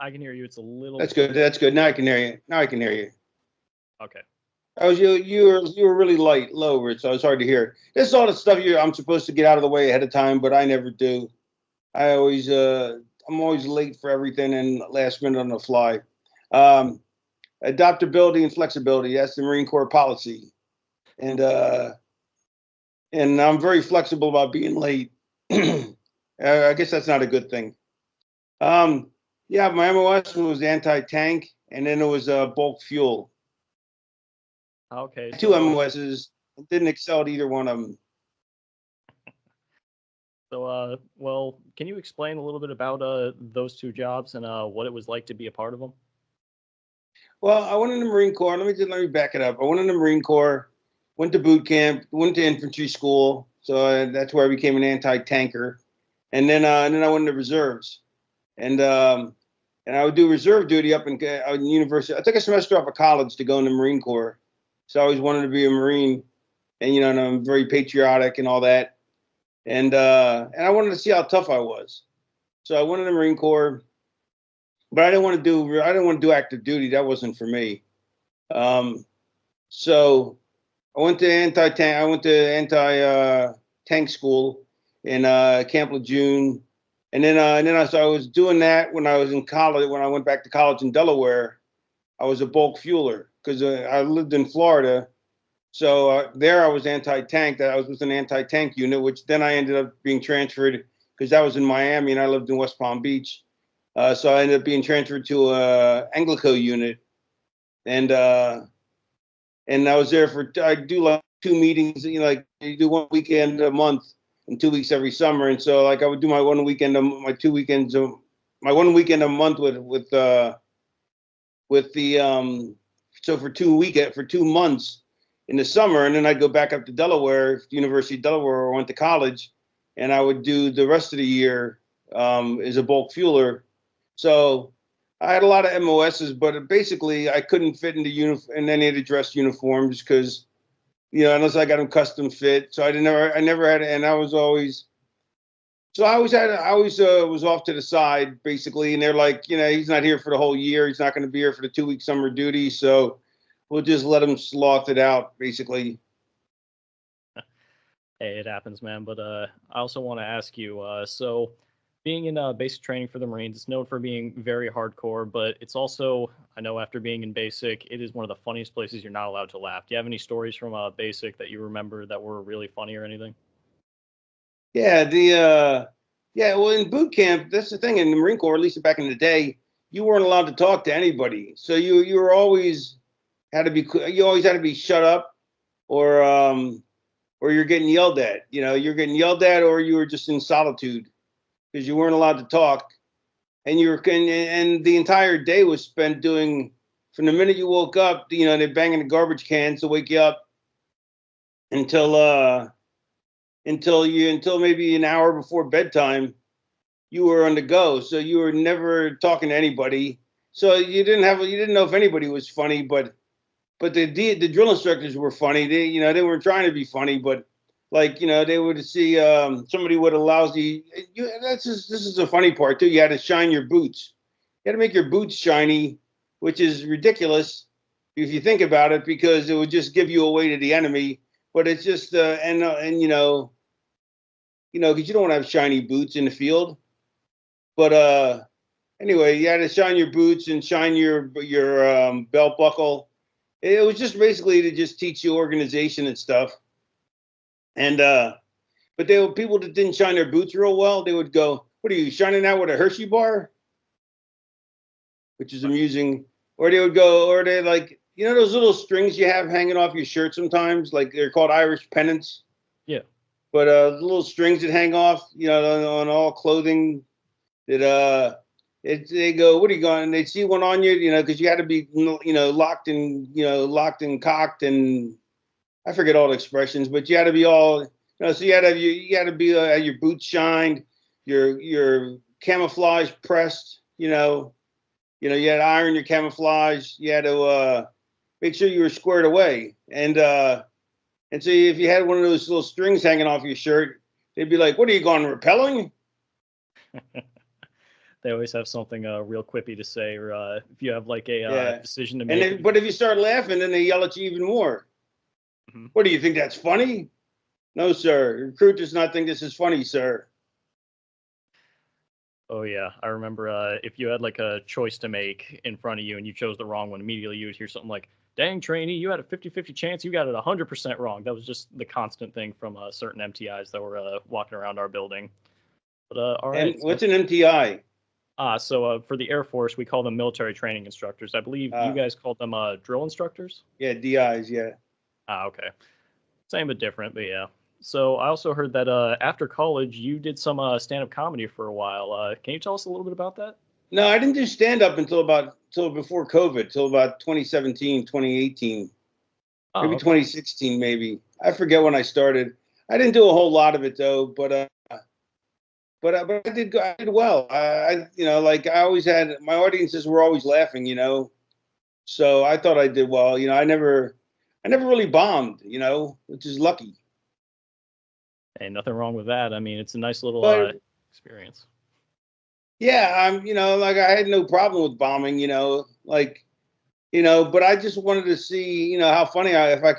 I can hear you. It's a little. That's good. That's good. Now I can hear you. Now I can hear you. Okay. I was you were really low, Rich. So it's hard to hear. This is all the stuff I'm supposed to get out of the way ahead of time, but I never do. I'm always late for everything and last minute on the fly. Um, Adaptability and flexibility. That's the Marine Corps policy, and I'm very flexible about being late. I guess that's not a good thing. Yeah, my MOS was anti-tank, and then it was bulk fuel. Okay. Two MOSs, didn't excel at either one of them. So, well, can you explain a little bit about those two jobs and what it was like to be a part of them? Well, I went in the Marine Corps. Let me back it up. I went in the Marine Corps, went to boot camp, went to infantry school. So that's where I became an anti-tanker, and then I went into reserves, and I would do reserve duty up in university. I took a semester off of college to go in the Marine Corps. So I always wanted to be a Marine, and and I'm very patriotic and all that, and I wanted to see how tough I was. So I went in the Marine Corps, but I didn't want to do active duty. That wasn't for me. So I went to anti tank school in Camp Lejeune, and then I was doing that when I was in college. When I went back to college in Delaware, I was a bulk fueler because I lived in Florida. So there I was anti-tank. That I was with an anti-tank unit, which then I ended up being transferred because that was in Miami and I lived in West Palm Beach. So I ended up being transferred to a Anglico unit, and I was there I do like 2 meetings. Like you do one weekend a month and 2 weeks every summer, and so like I would do my one weekend, my 2 weekends, my 1 weekend a month with the so for 2 months in the summer, and then I'd go back up to Delaware, University of Delaware, where I went to college, and I would do the rest of the year as a bulk fueler. So I had a lot of MOSs, but basically I couldn't fit into in any of the dress uniforms because, unless I got them custom fit. So I never had, and I was always, so I always was off to the side basically. And they're like, he's not here for the whole year. He's not going to be here for the 2 week summer duty. So we'll just let him sloth it out basically. Hey, it happens, man. But I also want to ask you, so being in basic training for the Marines, it's known for being very hardcore, but it's also, I know after being in basic, it is one of the funniest places you're not allowed to laugh. Do you have any stories from basic that you remember that were really funny or anything? Yeah, well, in boot camp, that's the thing in the Marine Corps, at least back in the day, you weren't allowed to talk to anybody. So you were always you always had to be shut up, or you're getting yelled at. You're getting yelled at, or you were just in solitude because you weren't allowed to talk, and and the entire day was spent doing. From the minute you woke up, they're banging the garbage cans to wake you up until maybe an hour before bedtime, you were on the go. So you were never talking to anybody. So you didn't know if anybody was funny, but the drill instructors were funny. They weren't trying to be funny, but they would see somebody with a lousy. This is the funny part too. You had to shine your boots. You had to make your boots shiny, which is ridiculous if you think about it, because it would just give you away to the enemy. But it's just because you don't want to have shiny boots in the field. But anyway, you had to shine your boots and shine your belt buckle. It was just basically to just teach you organization and stuff. And but people that didn't shine their boots real well, they would go, "What are you shining out with a Hershey bar?" Which is amusing. Or they would go, or they like, those little strings you have hanging off your shirt sometimes, like they're called Irish pennants. Yeah. But the little strings that hang off, on all clothing. That they go, "What are you going?" And they see one on you, because you had to be, locked and cocked, and I forget all the expressions, but you had to be all, so you had to be your boots shined, your camouflage pressed, you had to iron your camouflage, you had to make sure you were squared away, and so if you had one of those little strings hanging off your shirt, they'd be like, "What are you going, rappelling?" They always have something real quippy to say, or if you have like a Yeah. decision to And make. then, but if you start laughing, then they yell at you even more. Mhm. What do you think? That's funny? No, sir. Recruit does not think this is funny, sir. Oh yeah, I remember if you had like a choice to make in front of you and you chose the wrong one, immediately you would hear something like, "Dang, trainee, you had a 50-50 chance. You got it 100% wrong." That was just the constant thing from certain MTIs that were walking around our building. But all And right, so what's an MTI? for the Air Force, we call them military training instructors. I believe you Uh, guys called them drill instructors. yeah, DIs. Yeah. Okay. Same but different, but yeah. So I also heard that after college you did some stand-up comedy for a while. Can you tell us a little bit about that? No, I didn't do stand up until before COVID, till about 2017, 2018, Oh, maybe okay. 2016, maybe. I forget when I started. I didn't do a whole lot of it though, but I did well. Like I always had my audiences were always laughing, So I thought I did well. I never really bombed, which is lucky. Hey, nothing wrong with that. I mean, it's a nice little But experience. yeah, like I had no problem with bombing, but I just wanted to see, how funny if I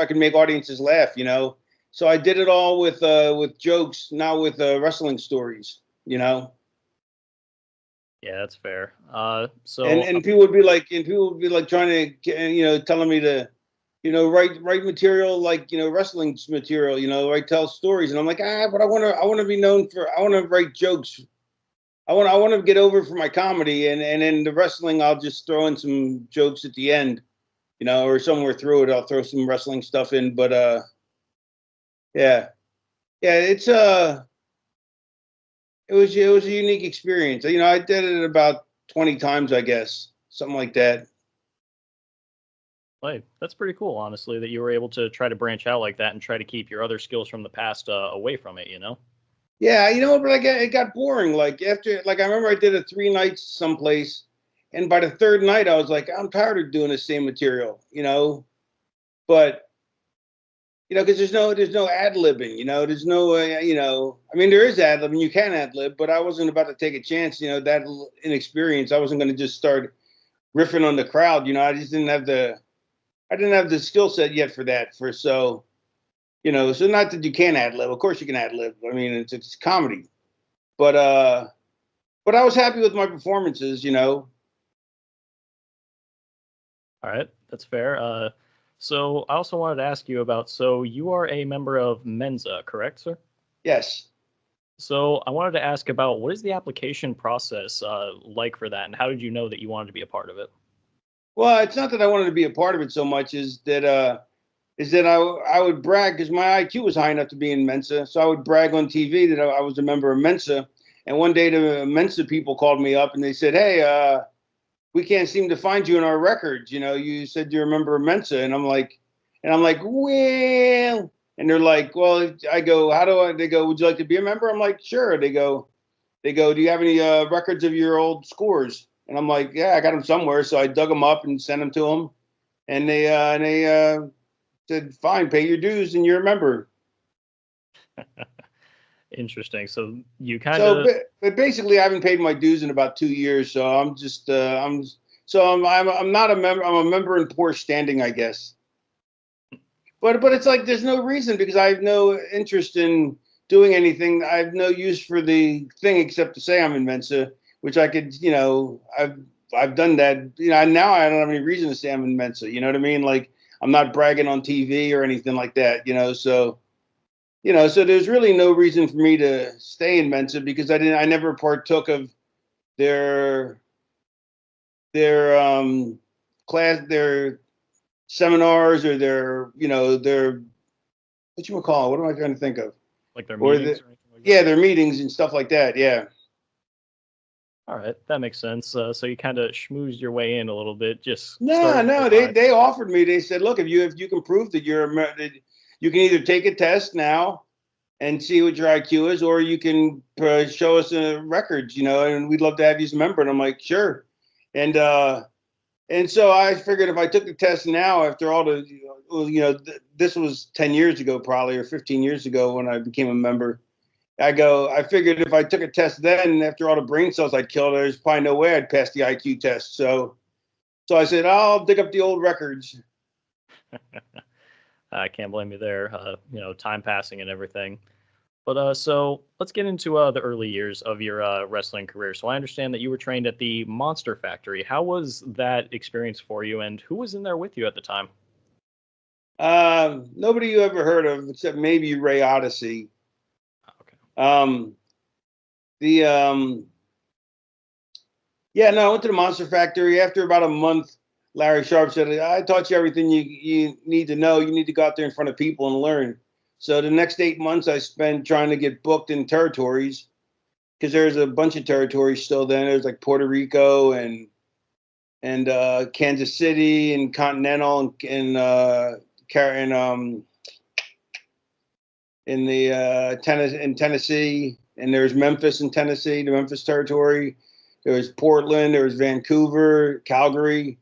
could make audiences laugh. So I did it all with jokes, not with wrestling stories. Yeah, that's fair. And So and people would be like trying to, telling me to, write material like wrestling material, write tell stories, and I'm like, but I want to be known for I want to write jokes. I want to get over for my comedy, and in the wrestling, I'll just throw in some jokes at the end, or somewhere through it, I'll throw some wrestling stuff in. But yeah, yeah, it was a unique experience. I did it about 20 times, I guess, something like that. hey, that's pretty cool, honestly, that you were able to try to branch out like that and try to keep your other skills from the past away from it. You know? Yeah, but it got boring. Like after, like I remember I did it 3 nights someplace, and by the third night, I was like, I'm tired of doing the same material. But because there's no ad libbing, there's no, I mean, there is ad libbing, you can ad lib, but I wasn't about to take a chance, that inexperience. I wasn't going to just start riffing on the crowd, I just I didn't have the skill set yet for that. So not that you can't ad lib, of course you can ad lib. I mean, it's comedy, but, but I was happy with my performances. All right, that's fair. So I also wanted to ask you about. So you are a member of Mensa, correct, sir? Yes. So I wanted to ask about what is the application process like for that, and how did you know that you wanted to be a part of it? Well, it's not that I wanted to be a part of it so much is that I would brag because my IQ was high enough to be in Mensa. So I would brag on TV that I was a member of Mensa. And one day the Mensa people called me up and they said, "Hey, we can't seem to find you in our records. You said you're a member of Mensa." And I'm like, well, and they're like, well, I go, how do I, they go, would you like to be a member? I'm like, sure. They go, do you have any records of your old scores? And I'm like, yeah, I got them somewhere. So I dug them up and sent them to them. And they said, fine, pay your dues and you're a member. Interesting. So you kind So, of but basically, I haven't paid my dues in about 2 years. So I'm not a member. I'm a member in poor standing, I guess. But it's like there's no reason because I have no interest in doing anything. I have no use for the thing except to say I'm in Mensa, which I could, I've done that. Now I don't have any reason to say I'm in Mensa. You know what I mean? Like I'm not bragging on TV or anything like that. So there's really no reason for me to stay in Mensa because I never partook of their their their seminars or their what you call it? What am I trying to think of? like their Or meetings or anything like that. yeah, their meetings and stuff like that. Yeah. All right, that makes sense. So you kind of schmoozed your way in a little bit, just No, starting no, real high. they offered me. They said, look, if you can prove that that you can either take a test now and see what your IQ is, or you can show us records, and we'd love to have you as a member. And I'm like, sure. And and so I figured if I took the test now, after all the, this was 10 years ago, probably, or 15 years ago when I became a member. I figured if I took a test then, after all the brain cells I'd killed, there's probably no way I'd pass the IQ test. So I said, I'll dig up the old records. I can't blame you there. Time passing and everything. But so let's get into the early years of your wrestling career. So I understand that you were trained at the Monster Factory. How was that experience for you, and who was in there with you at the time? Nobody you ever heard of except maybe Ray Odyssey. Okay. The Yeah, no, I went to the Monster Factory. After about a month, Larry Sharp said, I taught you everything you need to know. You need to go out there in front of people and learn. So the next 8 months I spent trying to get booked in territories, because there's a bunch of territories still then. There's like Puerto Rico and Kansas City and Continental and in the in Tennessee, and there's Memphis in Tennessee, the Memphis territory. There was Portland, there was Vancouver, Calgary.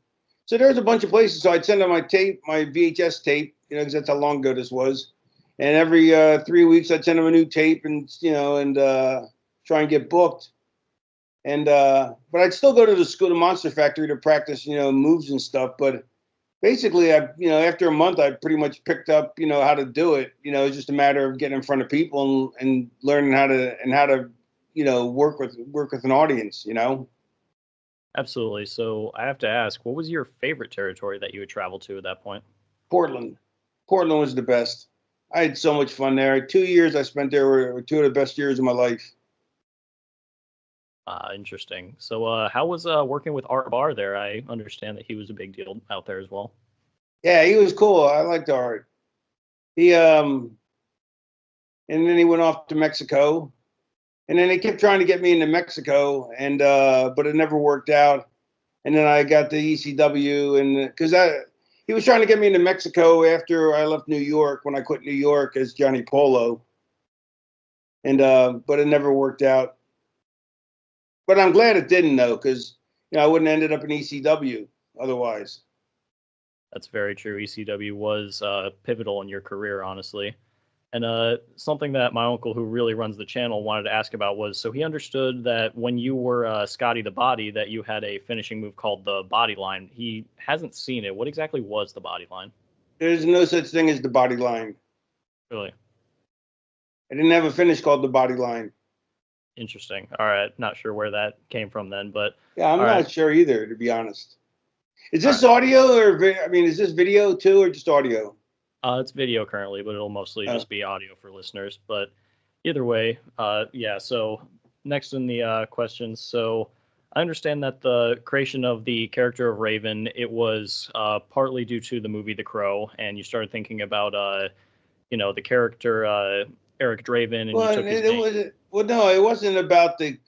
So there's a bunch of places. So I'd send them my tape, my VHS tape, because that's how long ago this was. And every 3 weeks I'd send them a new tape, and try and get booked. And but I'd still go to the Monster Factory to practice, moves and stuff. But basically, after a month, I pretty much picked up, how to do it. It's just a matter of getting in front of people and learning how to work with an audience. Absolutely. So I have to ask, what was your favorite territory that you would travel to at that point? Portland. Portland was the best. I had so much fun there. 2 years I spent there were two of the best years of my life. Interesting. So how was working with Art Barr there? I understand that he was a big deal out there as well. Yeah, he was cool. I liked Art. He And then he went off to Mexico. And then they kept trying to get me into Mexico, and but it never worked out. And then I got the ECW, and because he was trying to get me into Mexico after I left New York, when I quit New York as Johnny Polo, and but it never worked out. But I'm glad it didn't, though, because I wouldn't have ended up in ECW otherwise. That's very true. ECW was pivotal in your career, honestly. And something that my uncle, who really runs the channel, wanted to ask about was, so he understood that when you were Scotty the Body, that you had a finishing move called the Body Line. He hasn't seen it. What exactly was the Body Line? There's no such thing as the Body Line. Really I didn't have a finish called the Body Line. interesting. All right, not sure where that came from then, but Yeah, I'm all right, not sure either, to be honest. Is all this right. audio is this video too, or just audio? It's video currently, but it'll mostly Oh. just be audio for listeners. But either way, yeah. So next in the questions, so I understand that the creation of the character of Raven, it was partly due to the movie The Crow, and you started thinking about the character Eric Draven, and you Well, took his it name. was well. No, it wasn't about the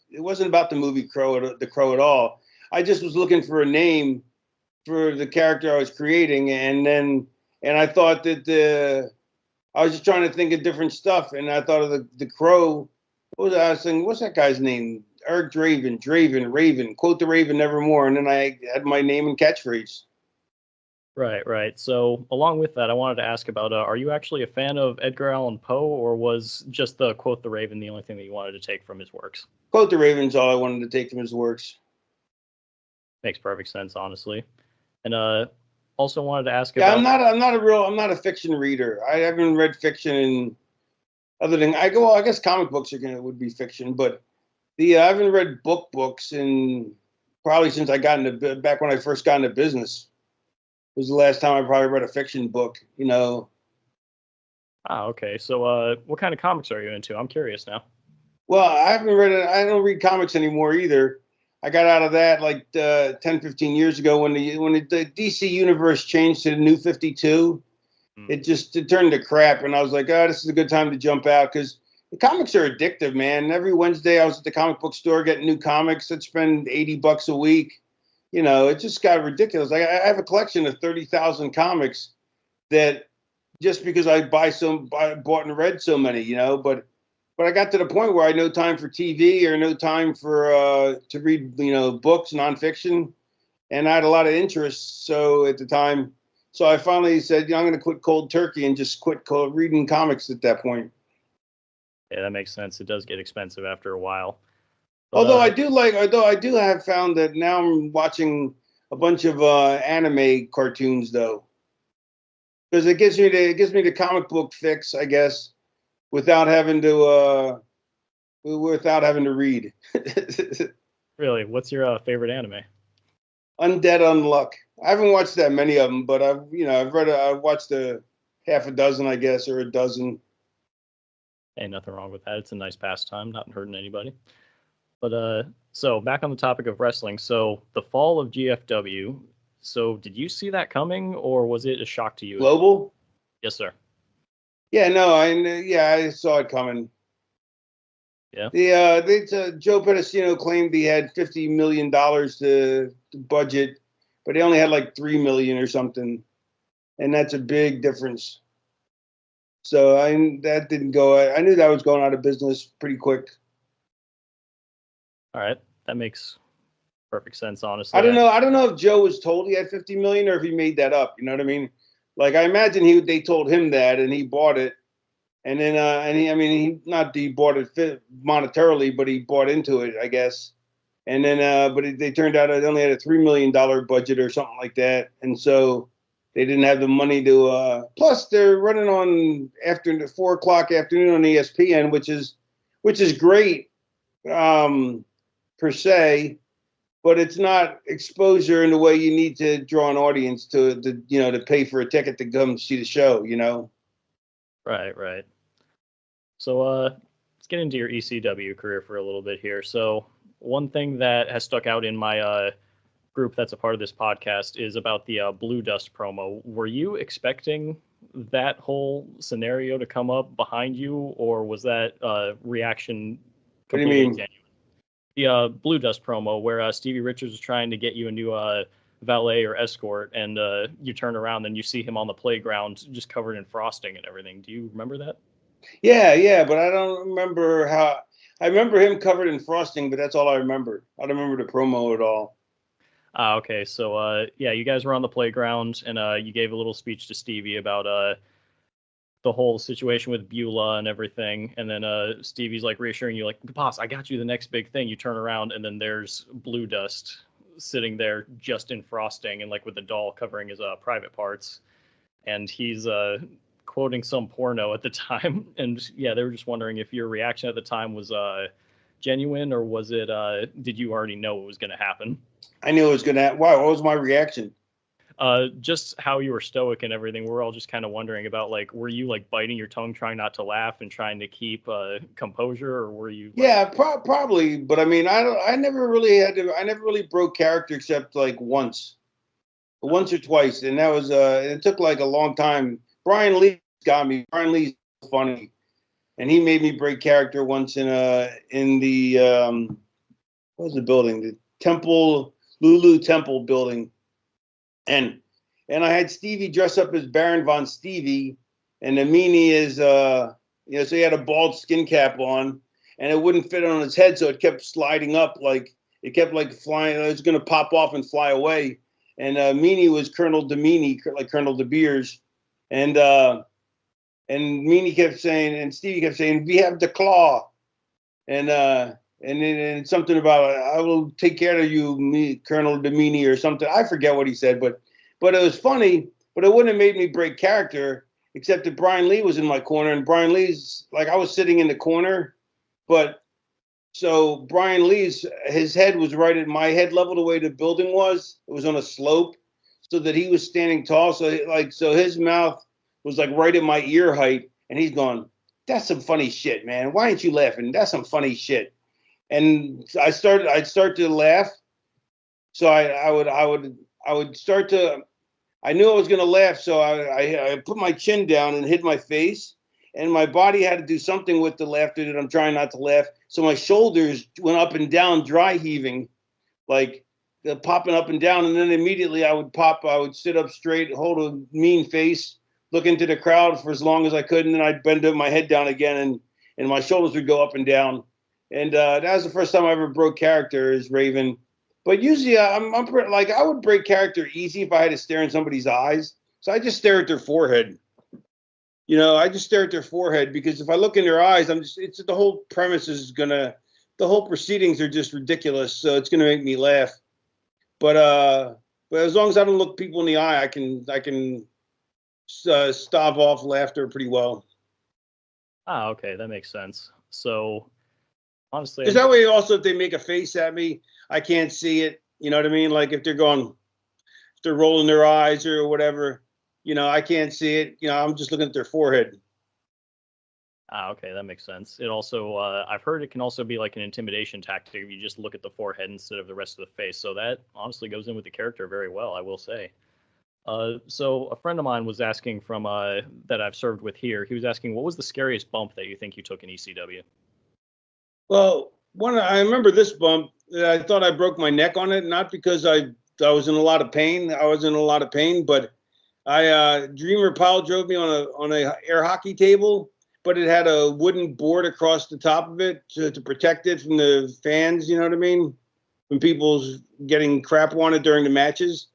movie The Crow at all. I just was looking for a name for the character I was creating, and I thought that I was just trying to think of different stuff, and I thought of the Crow. I was saying, what's that guy's name? Eric Draven, Raven. Quote the Raven nevermore, and then I had my name and catchphrase. Right, right. So along with that, I wanted to ask about: are you actually a fan of Edgar Allan Poe, or was just the quote the Raven the only thing that you wanted to take from his works? Quote the Raven's all I wanted to take from his works. Makes perfect sense, honestly. And also wanted to ask Yeah, I'm about. not. I'm not a fiction reader. I haven't read fiction in other than I go. Well, I guess comic books would be fiction, but I haven't read books in probably since I got into back when I first got into business. It was the last time I probably read a fiction book. Okay. So what kind of comics are you into? I'm curious now. Well, I haven't read it. I don't read comics anymore either. I got out of that like 10, 15 years ago when the DC universe changed to the New 52. Hmm. It turned to crap, and I was like, oh, this is a good time to jump out because the comics are addictive, man. Every Wednesday, I was at the comic book store getting new comics. I'd spend $80 a week. It just got ridiculous. Like I have a collection of 30,000 comics that just because bought and read so many, but I got to the point where I had no time for TV or no time for to read, books, nonfiction, and I had a lot of interest. So at the time, so I finally said, I'm going to quit cold turkey and just quit reading comics at that point. Yeah, that makes sense. It does get expensive after a while. But Although I do have found that now I'm watching a bunch of anime cartoons though, because it gives me the comic book fix, I guess, without having to read. really, what's your favorite anime? Undead Unluck. I haven't watched that many of them, but I've watched a half a dozen, I guess, or a dozen. Ain't nothing wrong with that. It's a nice pastime, not hurting anybody. But so back on the topic of wrestling. So the fall of GFW. So did you see that coming, or was it a shock to you as well? Global? Yes, sir. Yeah, no, I saw it coming. Yeah. Joe Pedicino claimed he had $50 million to budget, but he only had like 3 million or something, and that's a big difference. So that didn't go. I knew that was going out of business pretty quick. All right, that makes perfect sense. I Honestly, don't know. I don't know if Joe was told he had 50 million or if he made that up. You know what I mean? Like I imagine they told him that and he bought it, and then he bought it monetarily, but he bought into it, I guess. And then they turned out it only had a $3 million budget or something like that, and so they didn't have the money to. Plus, they're running on after the 4 o'clock afternoon on ESPN, which is great per se, but it's not exposure in the way you need to draw an audience to pay for a ticket to come see the show. right, right. So let's get into your ECW career for a little bit here. So one thing that has stuck out in my group that's a part of this podcast is about the Blue Dust promo. Were you expecting that whole scenario to come up behind you, or was that reaction What do you completely mean? genuine? The Blue Dust promo where Stevie Richards is trying to get you a new valet or escort, and you turn around and you see him on the playground just covered in frosting and everything. Do you remember that? Yeah, but I don't remember how. I remember him covered in frosting, but that's all I remember. I don't remember the promo at all. Okay. So, yeah, you guys were on the playground, and you gave a little speech to Stevie about the whole situation with Beulah and everything. And then Stevie's like reassuring you, like, "Boss, I got you the next big thing." You turn around, and then there's Blue Dust sitting there just in frosting and like with the doll covering his private parts, and he's quoting some porno at the time. And yeah, they were just wondering if your reaction at the time was genuine, or was it? Did you already know it was going to happen? I knew it was gonna. Wow, what was my reaction? Just how you were stoic and everything. We're all just kind of wondering about like, were you like biting your tongue, trying not to laugh and trying to keep composure, or were you like, Yeah, probably. But I mean, I don't. I never really had to. I never really broke character except like once or twice, and that was. It took like a long time. Brian Lee got me. Brian Lee's funny, and he made me break character once in the what was the building? The Temple Lulu Temple building, and I had Stevie dress up as Baron von Stevie, and the meanie is so he had a bald skin cap on, and it wouldn't fit on his head, so it kept sliding up, like it kept like flying. It was going to pop off and fly away, and meanie was Colonel Demeany, like Colonel De Beers, and meanie kept saying, and Stevie kept saying, "We have the claw," and and something about I will take care of you, me, Colonel Demeany, or something. I forget what he said, but it was funny. But it wouldn't have made me break character, except that Brian Lee was in my corner, and Brian Lee's like I was sitting in the corner, but so Brian Lee's his head was right at my head level, the way the building was. It was on a slope, so that he was standing tall. So his mouth was like right at my ear height, and he's going, "That's some funny shit, man. Why ain't you laughing? That's some funny shit." And I'd start to laugh. So I would start to. I knew I was going to laugh, so I put my chin down and hid my face, and my body had to do something with the laughter that I'm trying not to laugh. So my shoulders went up and down, dry heaving, like popping up and down, and then immediately I would pop. I would sit up straight, hold a mean face, look into the crowd for as long as I could, and then I'd bend my head down again, and my shoulders would go up and down. And that was the first time I ever broke character as Raven. But usually, like I would break character easy if I had to stare in somebody's eyes. So I just stare at their forehead. I just stare at their forehead because if I look in their eyes, it's the whole premise is the whole proceedings are just ridiculous. So it's gonna make me laugh. But as long as I don't look people in the eye, I can stave off laughter pretty well. Ah, okay, that makes sense. So honestly, Because that way, also, if they make a face at me, I can't see it. You know what I mean? Like if they're rolling their eyes or whatever, I can't see it. I'm just looking at their forehead. okay, that makes sense. It also, I've heard it can also be like an intimidation tactic if you just look at the forehead instead of the rest of the face. So that honestly goes in with the character very well, I will say. So a friend of mine was asking from that I've served with here. He was asking, what was the scariest bump that you think you took in ECW? Well, I remember this bump. I thought I broke my neck on it, not because I was in a lot of pain. I was in a lot of pain, but Dreamer Powell drove me on a air hockey table, but it had a wooden board across the top of it to protect it from the fans. You know what I mean? From people's getting crap on it during the matches,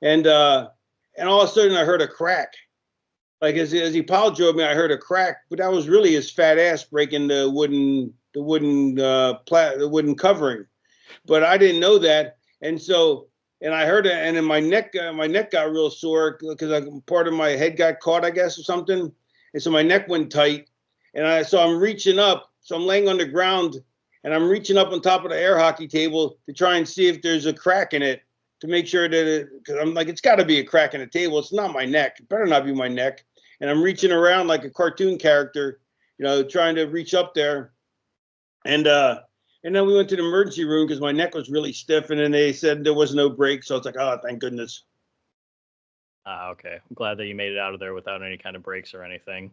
and all of a sudden I heard a crack. Like as he Powell drove me, I heard a crack, but that was really his fat ass breaking the wooden covering. But I didn't know that, and I heard it, and then my neck got real sore because part of my head got caught, I guess, or something, and so my neck went tight, so I'm reaching up, so I'm laying on the ground, and I'm reaching up on top of the air hockey table to try and see if there's a crack in it to make sure that because I'm like, it's got to be a crack in the table. It's not my neck. It better not be my neck. And I'm reaching around like a cartoon character, trying to reach up there, and then we went to the emergency room because my neck was really stiff, and then they said there was no break. So it's like, oh, thank goodness. Ah, okay. I'm glad that you made it out of there without any kind of breaks or anything.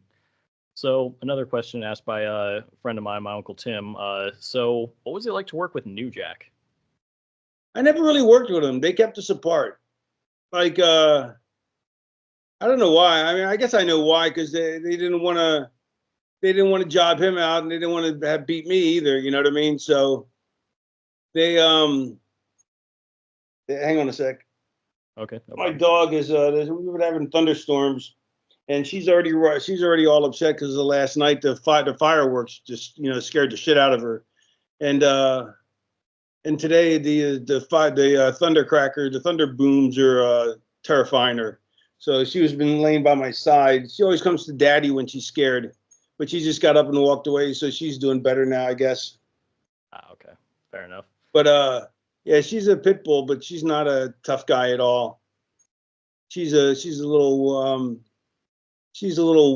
So another question asked by a friend of mine, my uncle Tim. So what was it like to work with New Jack? I never really worked with them. They kept us apart. Like, I don't know why. I mean, I guess I know why because they didn't want to job him out, and they didn't want to have beat me either. You know what I mean? So hang on a sec. Okay, no My problem. dog is we were having thunderstorms, and she's already all upset because of the last night the fireworks just scared the shit out of her, and today the the thunder booms are terrifying her. So she was been laying by my side. She always comes to daddy when she's scared, but she just got up and walked away. So she's doing better now, I guess. Ah, okay, fair enough. But yeah, she's a pit bull, but she's not a tough guy at all. She's a little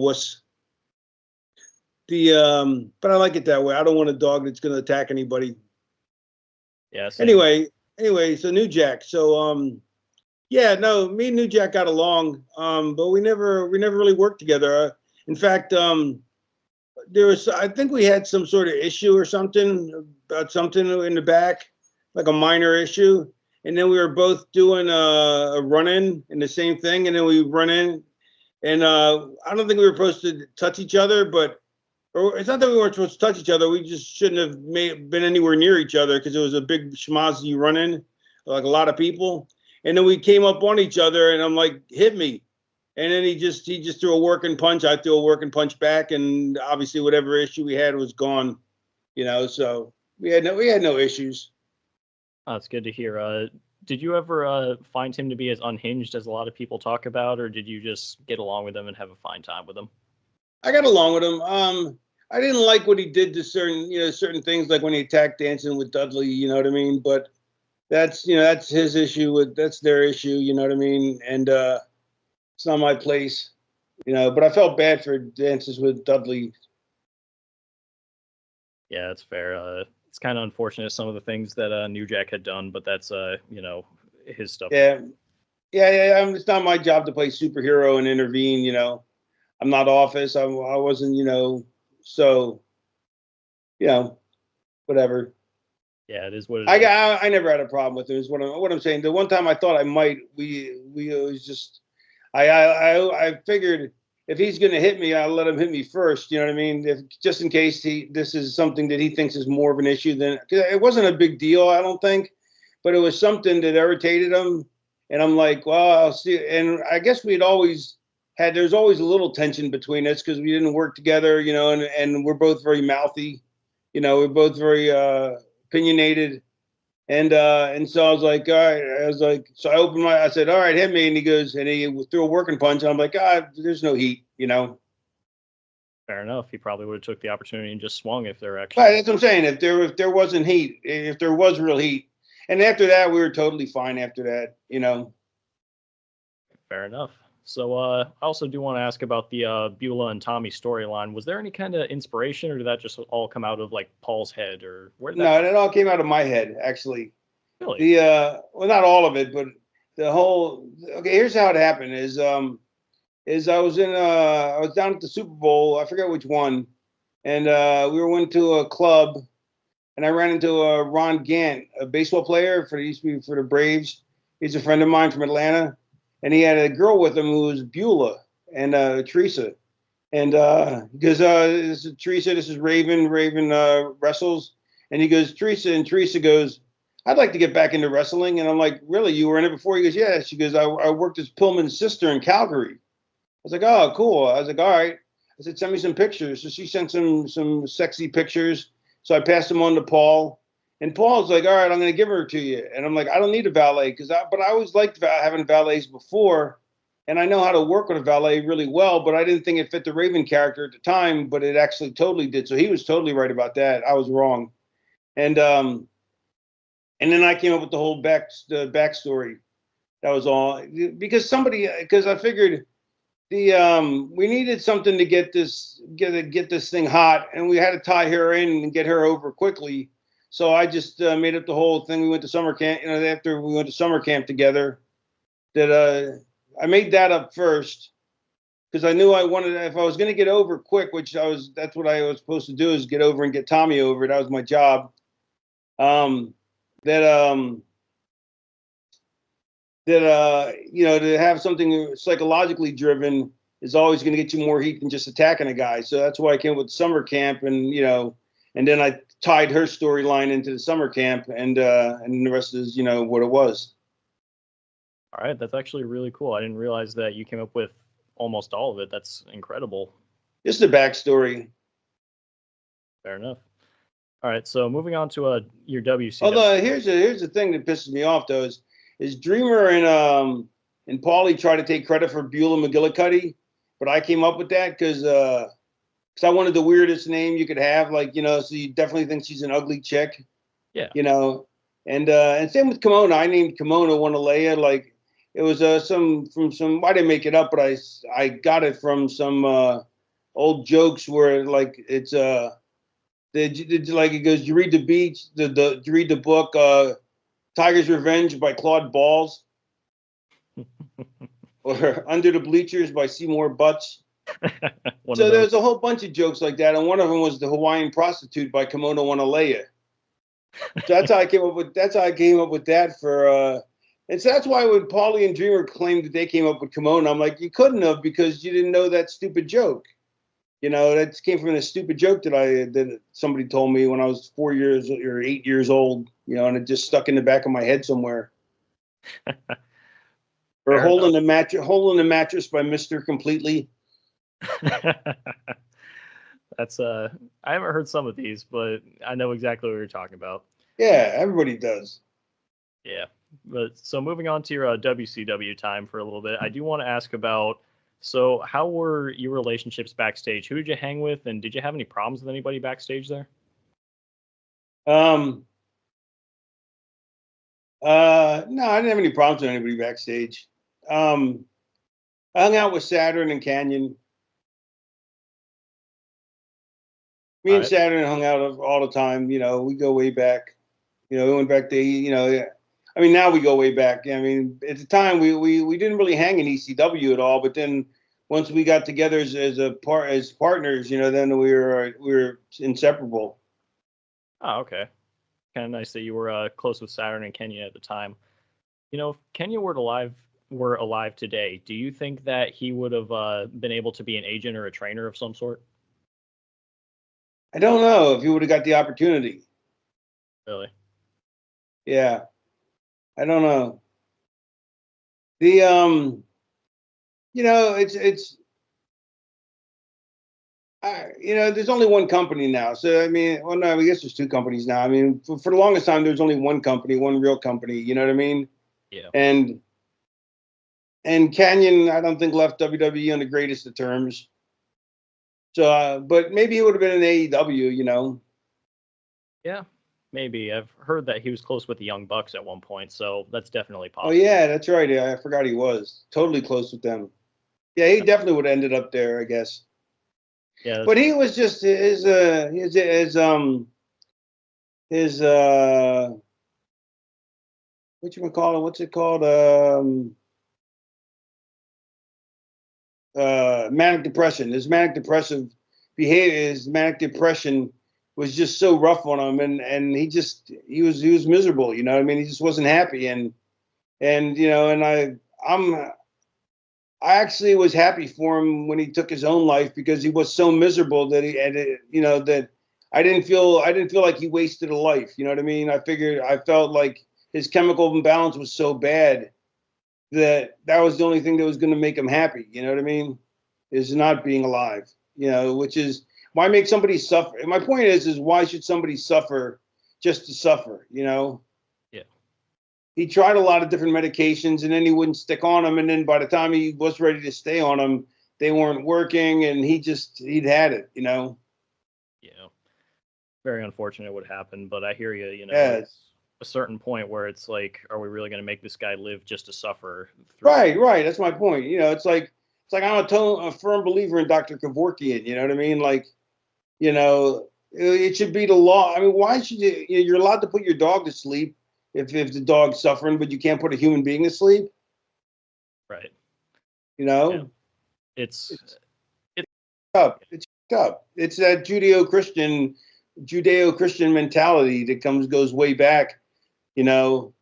wuss. But I like it that way. I don't want a dog that's going to attack anybody. Yeah, same. Anyway, so New Jack. So yeah, no, me and New Jack got along, but we never really worked together. In fact, I think we had some sort of issue or something about something in the back, like a minor issue, and then we were both doing a run in the same thing, and then we run in, and I don't think we were supposed to touch each other, or it's not that we weren't supposed to touch each other. We just shouldn't have been anywhere near each other because it was a big schmozzy run in, like a lot of people. And then we came up on each other, and I'm like, hit me. And then he just threw a working punch. I threw a working punch back, and obviously whatever issue we had was gone. So we had no issues. Oh, that's good to hear. Did you ever find him to be as unhinged as a lot of people talk about, or did you just get along with him and have a fine time with him? I got along with him. I didn't like what he did to certain things, like when he attacked dancing with Dudley. You know what I mean? But that's his issue. That's their issue. You know what I mean? And it's not my place. But I felt bad for dances with Dudley. Yeah, that's fair. It's kind of unfortunate some of the things that New Jack had done, but that's his stuff. Yeah, yeah. It's not my job to play superhero and intervene. I'm not Office. I wasn't. So whatever. Yeah, it is what it I is. got. I never had a problem with it. Is what I'm saying. The one time I thought I might, we was just. I figured if he's going to hit me, I'll let him hit me first. You know what I mean? Just in case this is something that he thinks is more of an issue than it wasn't a big deal, I don't think, but it was something that irritated him. And I'm like, well, I'll see. And I guess we'd always there's always a little tension between us because we didn't work together, and we're both very mouthy, we're both very opinionated. And so I was like, all right, so I said, all right, hit me. And he goes, and he threw a working punch. And I'm like, there's no heat. Fair enough. He probably would have took the opportunity and just swung if they're actually. Right, that's what I'm saying. If there wasn't heat, if there was real heat, and after that, we were totally fine after that. Fair enough. So I also do want to ask about the Beulah and Tommy storyline. Was there any kind of inspiration, or did that just all come out of like Paul's head, or where did that No, come that all came out of my head, actually. from? Really? Well, not all of it, but the whole. Okay, here's how it happened: is I was down at the Super Bowl. I forget which one, and we went to a club, and I ran into Ron Gant, a baseball player for the Braves. He's a friend of mine from Atlanta, and he had a girl with him who was Beulah and Teresa. And he goes, this is Teresa, this is Raven. Raven wrestles. And he goes, Teresa. And Teresa goes, I'd like to get back into wrestling. And I'm like, really? You were in it before? He goes, yeah. She goes, I worked as Pillman's sister in Calgary. I was like, oh, cool. I was like, all right. I said, send me some pictures. So she sent some sexy pictures. So I passed them on to Paul. And Paul's like, all right, I'm going to give her to you. And I'm like, I don't need a valet but I always liked having valets before. And I know how to work with a valet really well, but I didn't think it fit the Raven character at the time, but it actually totally did. So he was totally right about that. I was wrong. And then I came up with the whole backstory. That was all because I figured we needed something to get this thing hot, and we had to tie her in and get her over quickly. So I just made up the whole thing. We went to summer camp. After we went to summer camp together, that I made that up first because I knew I wanted. If I was going to get over quick, that's what I was supposed to do, is get over and get Tommy over. That was my job. That to have something psychologically driven is always going to get you more heat than just attacking a guy. So that's why I came with summer camp, and then I tied her storyline into the summer camp, and the rest is what it was. All right, that's actually really cool. I didn't realize that you came up with almost all of it. That's incredible. Just the backstory. Fair enough. All right, so moving on to your WCW. Although here's the thing that pisses me off though is Dreamer and Paulie try to take credit for Beulah McGillicuddy, but I came up with that because I wanted the weirdest name you could have, so you definitely think she's an ugly chick. Yeah. And same with Kimona. I named Kimona Wanalea. Like it was some I didn't make it up, but I got it from some old jokes where like it's it goes, you read you read the book Tiger's Revenge by Claude Balls or Under the Bleachers by Seymour Butts. So there's a whole bunch of jokes like that, and one of them was the Hawaiian Prostitute by Kimono Wanalea. So that's how I came up with that for and so that's why when Paulie and Dreamer claimed that they came up with Kimono, I'm like, you couldn't have, because you didn't know that stupid joke. That came from a stupid joke that somebody told me when I was 4 years or 8 years old, and it just stuck in the back of my head somewhere. Or Hole in the Mattress by Mr. Completely. That's I haven't heard some of these, but I know exactly what you're talking about. Yeah, everybody does. Yeah. But so moving on to your WCW time for a little bit, I do want to ask about, so how were your relationships backstage? Who did you hang with, and did you have any problems with anybody backstage there? No, I didn't have any problems with anybody backstage. I hung out with Saturn and Canyon. Me and Saturn hung out all the time. We go way back. We went back to, I mean, now we go way back. I mean, at the time we didn't really hang in ECW at all, but then once we got together as partners, then we were inseparable. Oh, okay. Kind of nice that you were close with Saturn and Kenya at the time. If Kenya were alive today, do you think that he would have been able to be an agent or a trainer of some sort? I don't know if he would have got the opportunity. Really? Yeah. I don't know. it's there's only one company now. So I mean, well, no, I guess there's two companies now. I mean, for the longest time, there's only one company, one real company. You know what I mean? Yeah. And Canyon, I don't think left WWE on the greatest of terms. So, but maybe it would have been an AEW. Yeah, maybe. I've heard that he was close with the Young Bucks at one point, so that's definitely Oh possible. yeah, that's right. Yeah, I forgot he was totally close with them. Yeah, he definitely would have ended up there, I guess. Yeah, But he was just his what you call it? What's it called? Manic depression. His manic depressive behavior, his manic depression was just so rough on him, and he was miserable. You know what I mean? He just wasn't happy, and I actually was happy for him when he took his own life because he was so miserable that that I didn't feel like he wasted a life. You know what I mean? I felt like his chemical imbalance was so bad that was the only thing that was going to make him happy. You know what I mean? Is not being alive. Which is why make somebody suffer. My point is why should somebody suffer just to suffer? yeah, He tried a lot of different medications and then he wouldn't stick on them. And then by the time he was ready to stay on them, they weren't working and he'd had it. yeah. Very unfortunate what happened, but I hear you. Yeah. It's a certain point where it's like, are we really going to make this guy live just to suffer through? Right. That's my point. It's like I'm a firm believer in Dr. Kevorkian. You know what I mean? Like, it should be the law. I mean, why should you're allowed to put your dog to sleep if the dog's suffering, but you can't put a human being to sleep? Right. You Yeah. know, It's it's up. It's up. It's that Judeo-Christian mentality that goes way back. You know,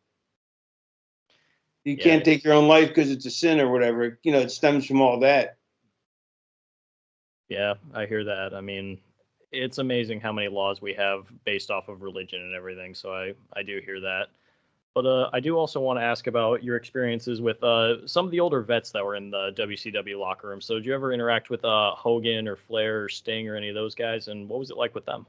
you yeah, can't take your own life because it's a sin or whatever. It stems from all that. yeah. I hear that. I mean, it's amazing how many laws we have based off of religion and everything. So I do hear that. But I do also want to ask about your experiences with some of the older vets that were in the WCW locker room. So did you ever interact with Hogan or Flair or Sting or any of those guys? And what was it like with them?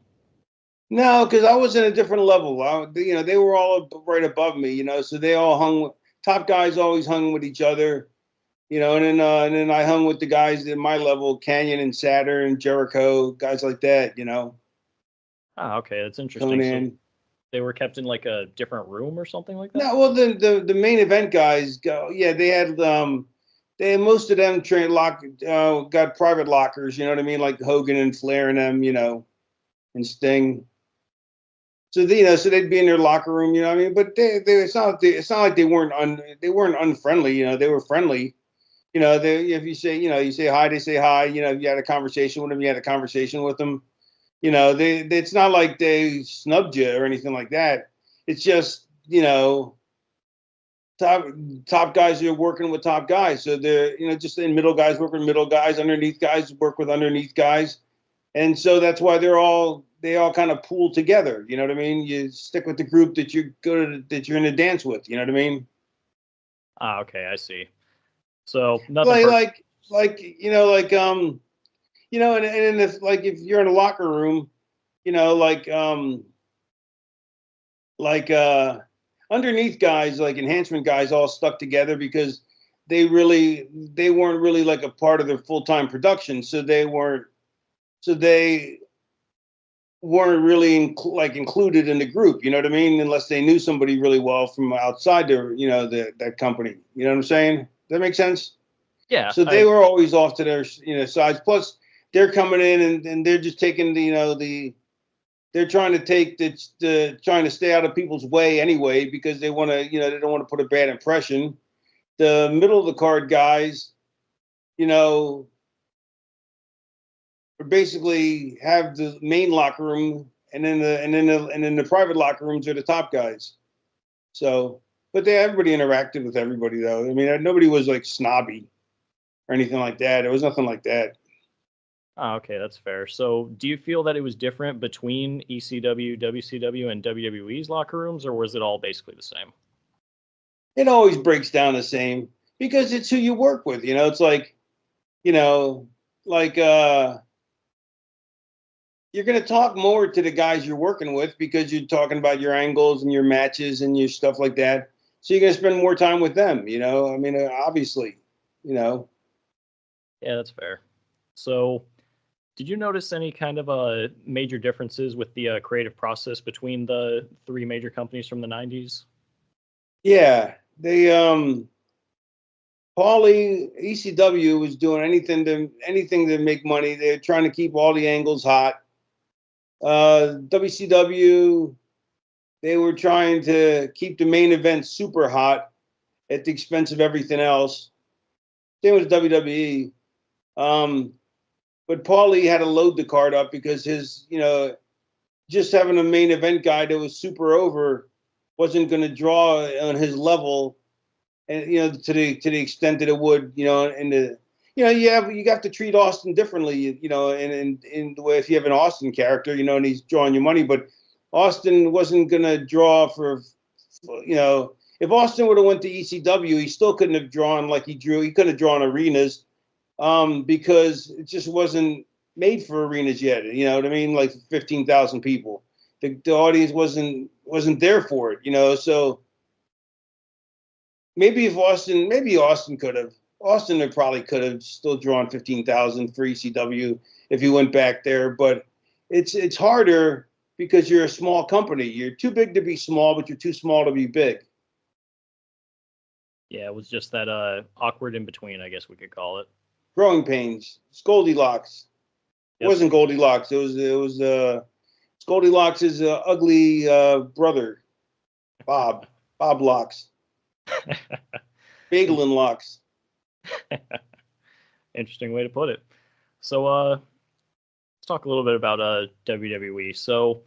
No, because I was in a different level. They were all right above me. So they all top guys always hung with each other. And then I hung with the guys at my level, Canyon and Saturn, Jericho, guys like that. Ah, okay, that's interesting. So Conan. they were kept in like a different room or something like that? No, well, the main event guys go. Yeah, most of them got private lockers. You know what I mean, like Hogan and Flair and them. And Sting. So so they'd be in their locker room. You know what I mean, but it's not like they weren't unfriendly. They were friendly. If you say hi, they say hi. If you had a conversation with them, you had a conversation with them. It's not like they snubbed you or anything like that. It's just top top guys are working with top guys, so they're just in middle guys work with middle guys, underneath guys work with underneath guys, and so that's why they all kind of pool together. You know what I mean? You stick with the group that you're in a dance with. You know what I mean? Ah, okay, I see. So nothing Like per like like and if you're in a locker room, you know, like um, like underneath guys, like enhancement guys, all stuck together because they weren't really like a part of their full time production, so they weren't really included in the group. You know what I mean? Unless they knew somebody really well from outside their that company. You know what I'm saying? Does that make sense? yeah, So they I were always off to their sides. Plus, they're coming in and they're just taking they're trying to trying to stay out of people's way anyway because they want to they don't want to put a bad impression. The middle of the card guys, you know, basically have the main locker room and then the private locker rooms are the top guys. So, but everybody interacted with everybody though. I mean, nobody was like snobby or anything like that. It was nothing like that. ah, okay, that's fair. So do you feel that it was different between ECW, WCW, and WWE's locker rooms, or was it all basically the same? It always breaks down the same because it's who you work with. It's like you know, like you're going to talk more to the guys you're working with because you're talking about your angles and your matches and your stuff like that. So you're going to spend more time with them, you know? I mean, obviously, you know. Yeah, that's fair. So, did you notice any kind of major differences with the creative process between the three major companies from the 90s? Yeah, they Paulie ECW was doing anything to make money. They're trying to keep all the angles hot. WCW, they were trying to keep the main event super hot at the expense of everything else. Same with WWE. Um, but Paulie had to load the card up because his, just having a main event guy that was super over wasn't going to draw on his level, and to the extent that it would, and the, you have to treat Austin differently, in the way if you have an Austin character, and he's drawing your money, but Austin wasn't going to draw for, if Austin would have went to ECW, he still couldn't have drawn like he drew. He couldn't have drawn arenas, because it just wasn't made for arenas yet. You know what I mean? Like 15,000 people. The audience wasn't there for it. So maybe Austin could have. Austin probably could have still drawn 15,000 for ECW if he went back there, but it's harder because you're a small company. You're too big to be small, but you're too small to be big. Yeah, it was just that awkward in between, I guess we could call it. Growing pains. It's Goldilocks. It Yep. wasn't Goldilocks. It was Goldilocks' ugly brother, Bob. Bob Locks. Bagel and Locks. Interesting way to put it. So, let's talk a little bit about WWE. So,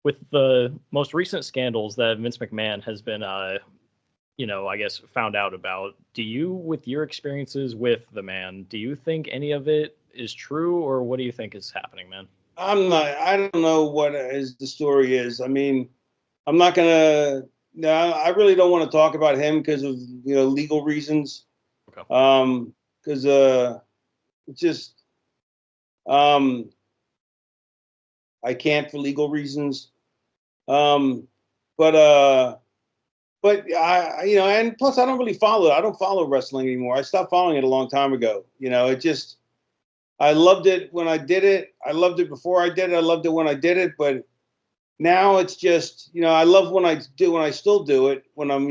with the most recent scandals that Vince McMahon has been, I guess, found out about, do you, with your experiences with the man, do you think any of it is true, or what do you think is happening, man? I don't know what the story is. I mean, I'm not gonna. No, I really don't want to talk about him because of legal reasons. Okay. Because it's just um, I can't for legal reasons. Um, but and plus I don't really follow. I don't follow wrestling anymore. I stopped following it a long time ago. It just I loved it when I did it. I loved it before I did it. I loved it when I did it. But now it's just, I love when I still do it when I'm,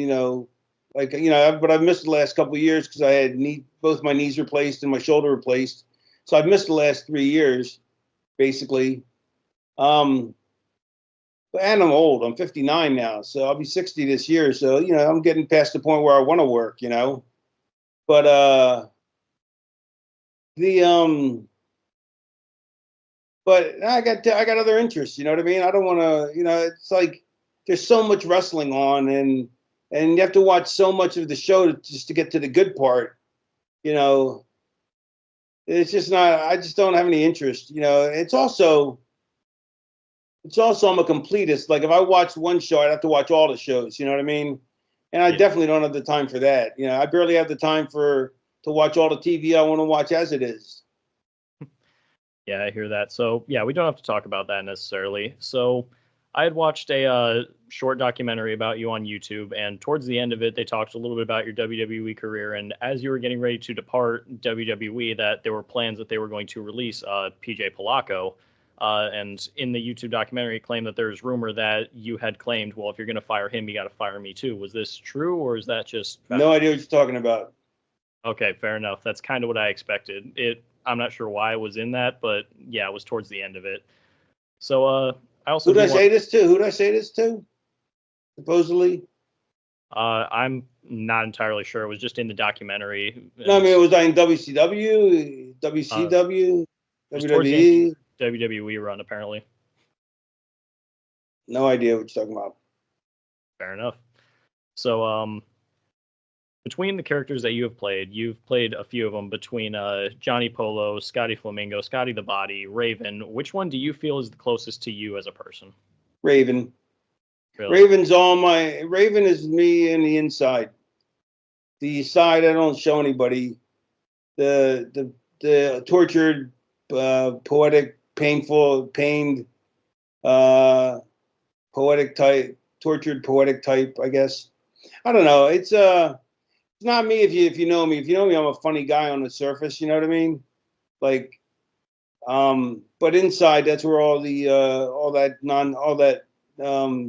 but I've missed the last couple of years because I had both my knees replaced and my shoulder replaced. So I've missed the last 3 years, basically. And I'm old. I'm 59 now, so I'll be 60 this year. So, I'm getting past the point where I want to work, But the but I got other interests. You know what I mean? I don't want to. It's like there's so much wrestling on, and you have to watch so much of the show just to get to the good part. You know, it's just not. I just don't have any interest. It's also I'm a completist. Like if I watched one show, I'd have to watch all the shows. You know what I mean? And I Yeah. definitely don't have the time for that. I barely have the time to watch all the TV I want to watch as it is. Yeah, I hear that. So, yeah, we don't have to talk about that necessarily. So, I had watched a short documentary about you on YouTube, and towards the end of it, they talked a little bit about your WWE career. And as you were getting ready to depart WWE, that there were plans that they were going to release PJ Polacco. And in the YouTube documentary, it claimed that there's rumor that you had claimed, well, if you're going to fire him, you got to fire me too. Was this true, or is that just No idea what you're talking about. Okay, fair enough. That's kind of what I expected. I'm not sure why it was in that, but yeah, it was towards the end of it. So I also Who did do I want say this to? Who did I say this to? Supposedly. I'm not entirely sure. It was just in the documentary. No, I mean, was I in WCW, Uh WCW, it was towards the end of WWE? your WWE run apparently. No idea what you're talking about. Fair enough. So between the characters that you've played a few of them between Johnny Polo, Scotty Flamingo, Scotty the Body, Raven. Which one do you feel is the closest to you as a person? Raven. Really? Raven is me in the inside. The side I don't show anybody. the tortured, poetic, pained, uh, poetic type, tortured poetic type, I guess. I don't know. It's not me if you know me. If you know me, I'm a funny guy on the surface. You know what I mean? Like, but inside, that's where all that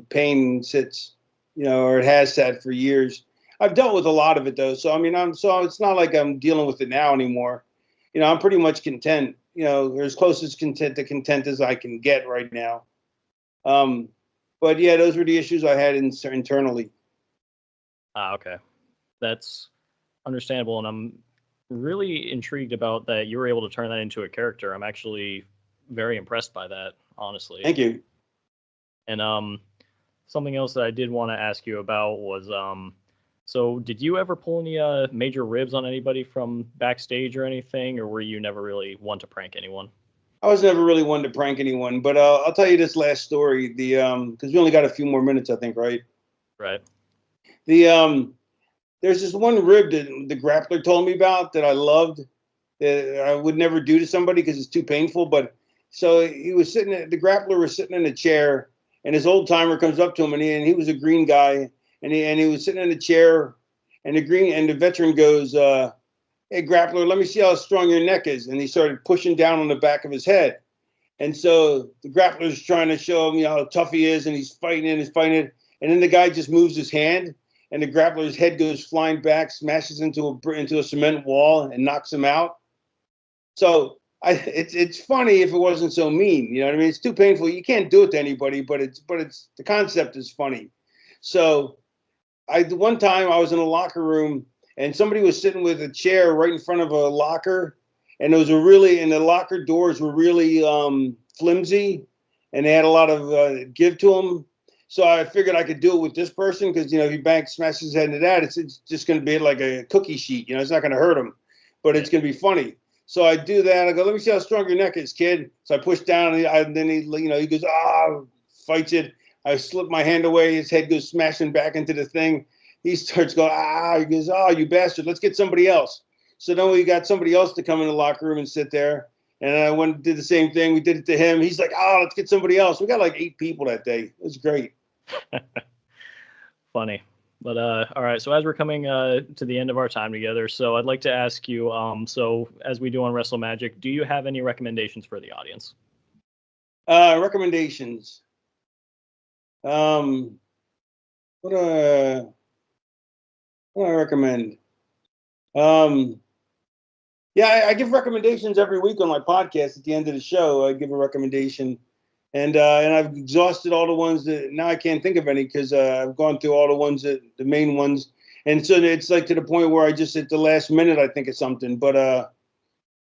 pain sits. You know, or it has sat for years. I've dealt with a lot of it though, so I mean, so it's not like I'm dealing with it now anymore. You know, I'm pretty much content. You know, or as close as content to content as I can get right now. Um, but yeah, those were the issues I had internally. Okay. That's understandable, and I'm really intrigued about that you were able to turn that into a character. I'm actually very impressed by that, honestly. Thank you. And something else that I did want to ask you about was so did you ever pull any major ribs on anybody from backstage or anything, or were you never really one to prank anyone? I was never really one to prank anyone, but I'll tell you this last story. The because we only got a few more minutes, I think, right? Right. The there's this one rib that the grappler told me about that I loved that I would never do to somebody because it's too painful. But so he was the grappler was sitting in a chair, and his old timer comes up to him, and he was a green guy, and he was sitting in a chair, and the veteran goes, "Hey grappler, let me see how strong your neck is," and he started pushing down on the back of his head. And so the grappler's trying to show him, you know, how tough he is, and he's fighting it, and then the guy just moves his hand, and the grappler's head goes flying back, smashes into a cement wall, and knocks him out. So it's funny if it wasn't so mean, you know what I mean? It's too painful. You can't do it to anybody, but it's the concept is funny. So one time I was in a locker room and somebody was sitting with a chair right in front of a locker, and and the locker doors were really flimsy, and they had a lot of give to them. So I figured I could do it with this person because, you know, if he smashes his head into that, it's just going to be like a cookie sheet. You know, it's not going to hurt him, but Yeah. it's going to be funny. So I do that. I go, let me see how strong your neck is, kid. So I push down, and then he goes, fights it. I slip my hand away. His head goes smashing back into the thing. He starts going, He goes, you bastard. Let's get somebody else. So then we got somebody else to come in the locker room and sit there. And I went and did the same thing. We did it to him. He's like, let's get somebody else. We got like 8 people that day. It was great. Funny. But all right, so as we're coming to the end of our time together, so I'd like to ask you, so as we do on WrestleMagic, do you have any recommendations for the audience? Recommendations. What do I recommend? Yeah, I give recommendations every week on my podcast. At the end of the show, I give a recommendation, and I've exhausted all the ones that now I can't think of any because I've gone through all the main ones, and so it's like to the point where I just at the last minute I think of something. But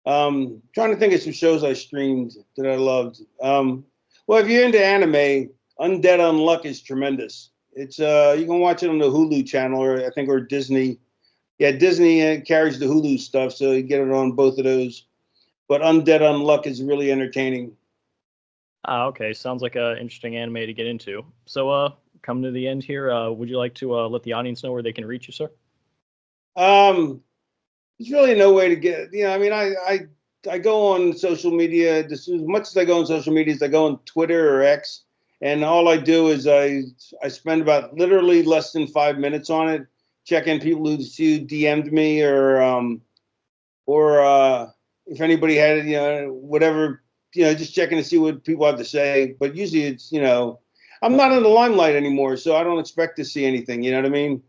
trying to think of some shows I streamed that I loved. Well, if you're into anime, Undead Unluck is tremendous. It's you can watch it on the Hulu channel or Disney. Yeah, Disney carries the Hulu stuff, so you get it on both of those. But Undead Unluck is really entertaining. Okay, sounds like an interesting anime to get into. So, come to the end here. Would you like to let the audience know where they can reach you, sir? There's really no way to get. You know, I mean, I go on social media as much as I go on social media. As I go on Twitter or X, and all I do is I spend about literally less than 5 minutes on it, checking people who DM'd me or if anybody had whatever, just checking to see what people have to say. But usually it's, I'm not in the limelight anymore, so I don't expect to see anything. You know what I mean?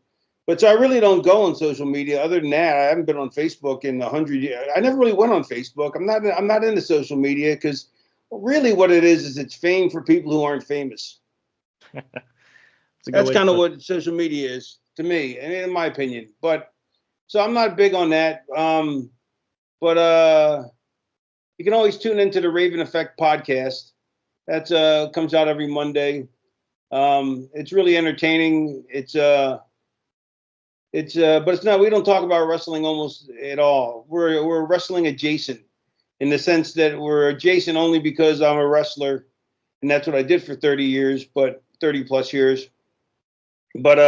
But so I really don't go on social media. Other than that, I haven't been on Facebook in 100 years. I never really went on Facebook. I'm not into social media because really what it is it's fame for people who aren't famous. It's a good That's way to kind of put it. what social media is to me, and in my opinion. But so I'm not big on that. But you can always tune into the Raven Effect podcast. That's comes out every Monday. It's really entertaining. But it's not. We don't talk about wrestling almost at all. We're wrestling adjacent in the sense that we're adjacent only because I'm a wrestler, and that's what I did for 30 years, but 30 plus years. But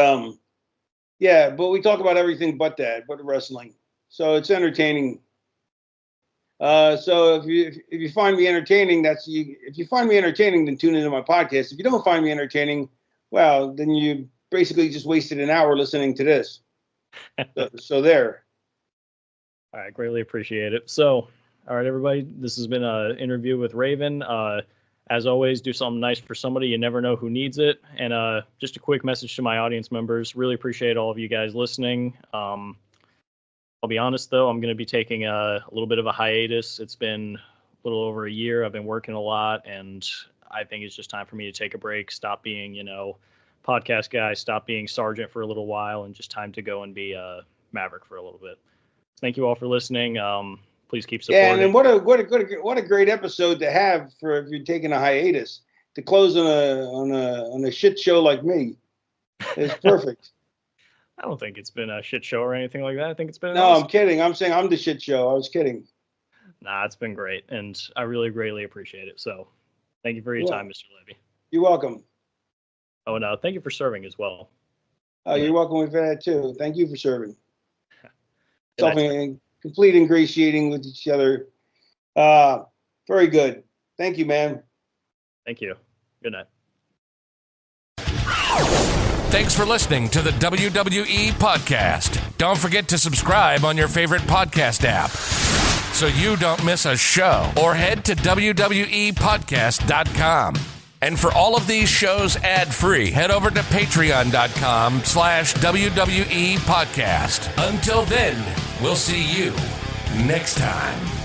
yeah. But we talk about everything but that, but wrestling. So it's entertaining. So if you find me entertaining, if you find me entertaining, then tune into my podcast. If you don't find me entertaining, well, then you basically just wasted an hour listening to this. So there. All right, greatly appreciate it. So, all right, everybody, this has been an interview with Raven. As always, do something nice for somebody. You never know who needs it. And just a quick message to my audience members. Really appreciate all of you guys listening. I'll be honest, though, I'm going to be taking a little bit of a hiatus. It's been a little over a year. I've been working a lot, and I think it's just time for me to take a break, stop being, podcast guy, stop being sergeant for a little while, and just time to go and be Maverick for a little bit. Thank you all for listening. Please keep supporting. Yeah, and then what a great episode to have for if you're taking a hiatus to close on a shit show like me. It's perfect. I don't think it's been a shit show or anything like that. I think it's been. No, I'm kidding. I'm saying I'm the shit show. I was kidding. Nah, it's been great, and I really greatly appreciate it. So, thank you for your time, Mr. Levy. You're welcome. Oh, and thank you for serving as well. Oh, you're welcome for that too. Thank you for serving. Something complete ingratiating with each other. Very good. Thank you, man. Thank you. Good night. Thanks for listening to the WWE Podcast. Don't forget to subscribe on your favorite podcast app so you don't miss a show, or head to WWEpodcast.com. And for all of these shows ad-free, head over to patreon.com/WWE Podcast. Until then, we'll see you next time.